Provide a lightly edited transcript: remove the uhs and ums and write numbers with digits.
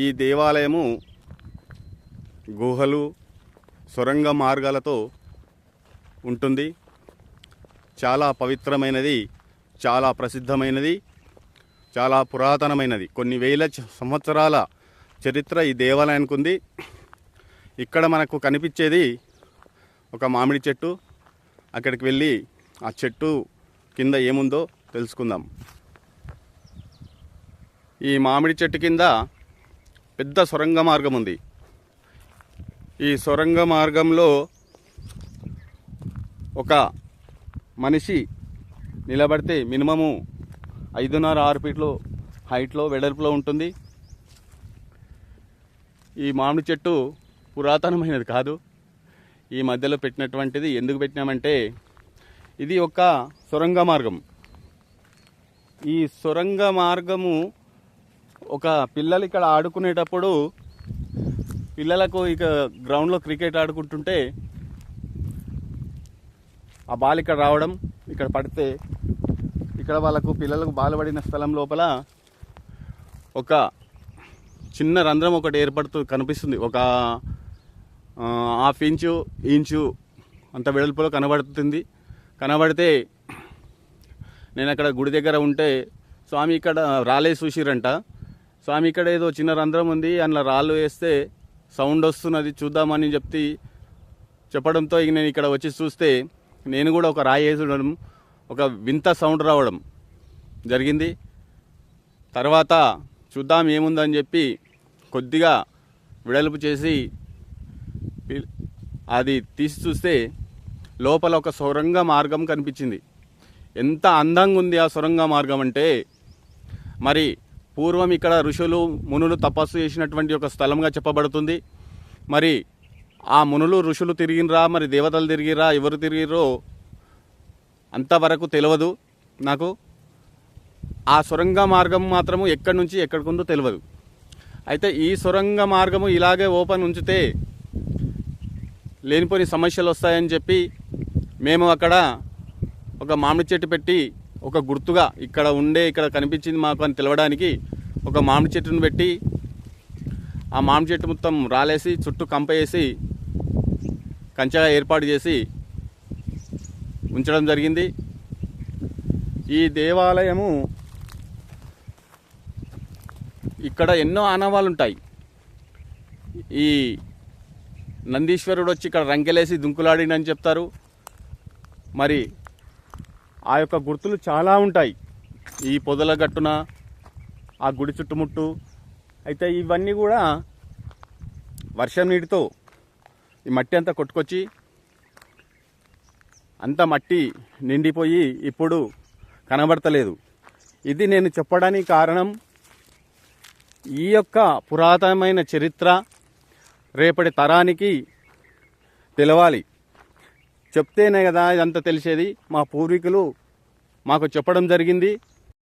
ఈ దేవాలయము గుహలు సొరంగ మార్గాలతో ఉంటుంది. చాలా పవిత్రమైనది, చాలా ప్రసిద్ధమైనది, చాలా పురాతనమైనది. కొన్ని వేల సంవత్సరాల చరిత్ర ఈ దేవాలయానికి ఉంది. ఇక్కడ మనకు కనిపించేది ఒక మామిడి చెట్టు. అక్కడికి వెళ్ళి ఆ చెట్టు కింద ఏముందో తెలుసుకుందాం. ఈ మామిడి చెట్టు కింద పెద్ద సొరంగ మార్గం ఉంది. ఈ సొరంగ మార్గంలో ఒక మనిషి నిలబడితే మినిమము 5.5-6 ఫీట్లు హైట్లో వెడల్పులో ఉంటుంది. ఈ మామిడి చెట్టు పురాతనమైనది కాదు, ఈ మధ్యలో పెట్టినటువంటిది. ఎందుకు పెట్టినామంటే ఇది ఒక సొరంగ మార్గం. ఈ సొరంగ మార్గము ఒక పిల్లలు ఇక్కడ ఆడుకునేటప్పుడు, పిల్లలకు ఇక గ్రౌండ్లో క్రికెట్ ఆడుకుంటుంటే ఆ బాల్ ఇక్కడ రావడం, ఇక్కడ పడితే ఇక్కడ వాళ్ళకు పిల్లలకు బాల్ పడిన స్థలం లోపల ఒక చిన్న రంధ్రం ఒకటి కనిపిస్తుంది. ఒక 1/2 ఇంచు అంత వెడల్పులో కనబడుతుంది. కనబడితే నేను అక్కడ గుడి దగ్గర ఉంటే, స్వామి ఇక్కడ రాలే చూసిరంట. స్వామి ఇక్కడ ఏదో చిన్న రంధ్రం ఉంది, అందులో రాళ్ళు వేస్తే సౌండ్ వస్తున్నది, చూద్దామని చెప్పడంతో ఇక నేను ఇక్కడ వచ్చి చూస్తే నేను కూడా ఒక రాయి వేసడం, ఒక వింత సౌండ్ రావడం జరిగింది. తర్వాత చూద్దాం ఏముందని చెప్పి కొద్దిగా వెడల్పు చేసి అది తీసి చూస్తే లోపల ఒక సొరంగ మార్గం కనిపించింది. ఎంత అందంగా ఉంది ఆ సొరంగ మార్గం అంటే, మరి పూర్వం ఇక్కడ ఋషులు మునులు తపస్సు చేసినటువంటి ఒక స్థలంగా చెప్పబడుతుంది. మరి ఆ మునులు ఋషులు తిరిగినరా, మరి దేవతలు తిరిగిరా, ఎవరు తిరిగిరో అంతవరకు తెలియదు నాకు. ఆ సొరంగ మార్గం మాత్రము ఎక్కడి నుంచి ఎక్కడికి ఉందో తెలియదు. అయితే ఈ సొరంగ మార్గము ఇలాగే ఓపెన్ ఉంచితే లేనిపోని సమస్యలు వస్తాయని చెప్పి మేము అక్కడ ఒక మామిడి చెట్టు పెట్టి, ఒక గుర్తుగా ఇక్కడ కనిపించింది మాకు అని తెలవడానికి ఒక మామిడి చెట్టును పెట్టి, ఆ మామిడి చెట్టు మొత్తం రాలేసి చుట్టూ కంప వేసి కంచెగా ఏర్పాటు చేసి ఉంచడం జరిగింది. ఈ దేవాలయము ఇక్కడ ఎన్నో ఆనవాళ్ళు ఉంటాయి. ఈ నందీశ్వరుడు వచ్చి ఇక్కడ రంకెలేసి దుంకులాడినని చెప్తారు. మరి ఆ యొక్క గుర్తులు చాలా ఉంటాయి ఈ పొదల గట్టున, ఆ గుడి చుట్టుముట్టు. అయితే ఇవన్నీ కూడా వర్షం నీటితో ఈ మట్టి అంతా కొట్టుకొచ్చి అంత మట్టి నిండిపోయి ఇప్పుడు కనబడతలేదు. ఇది నేను చెప్పడానికి కారణం, ఈ యొక్క పురాతనమైన చరిత్ర రేపటి తరానికి తెలవాలి. చెప్తేనే కదా ఇదంతా తెలిసేది. మా పూర్వీకులు మాకు చెప్పడం జరిగింది.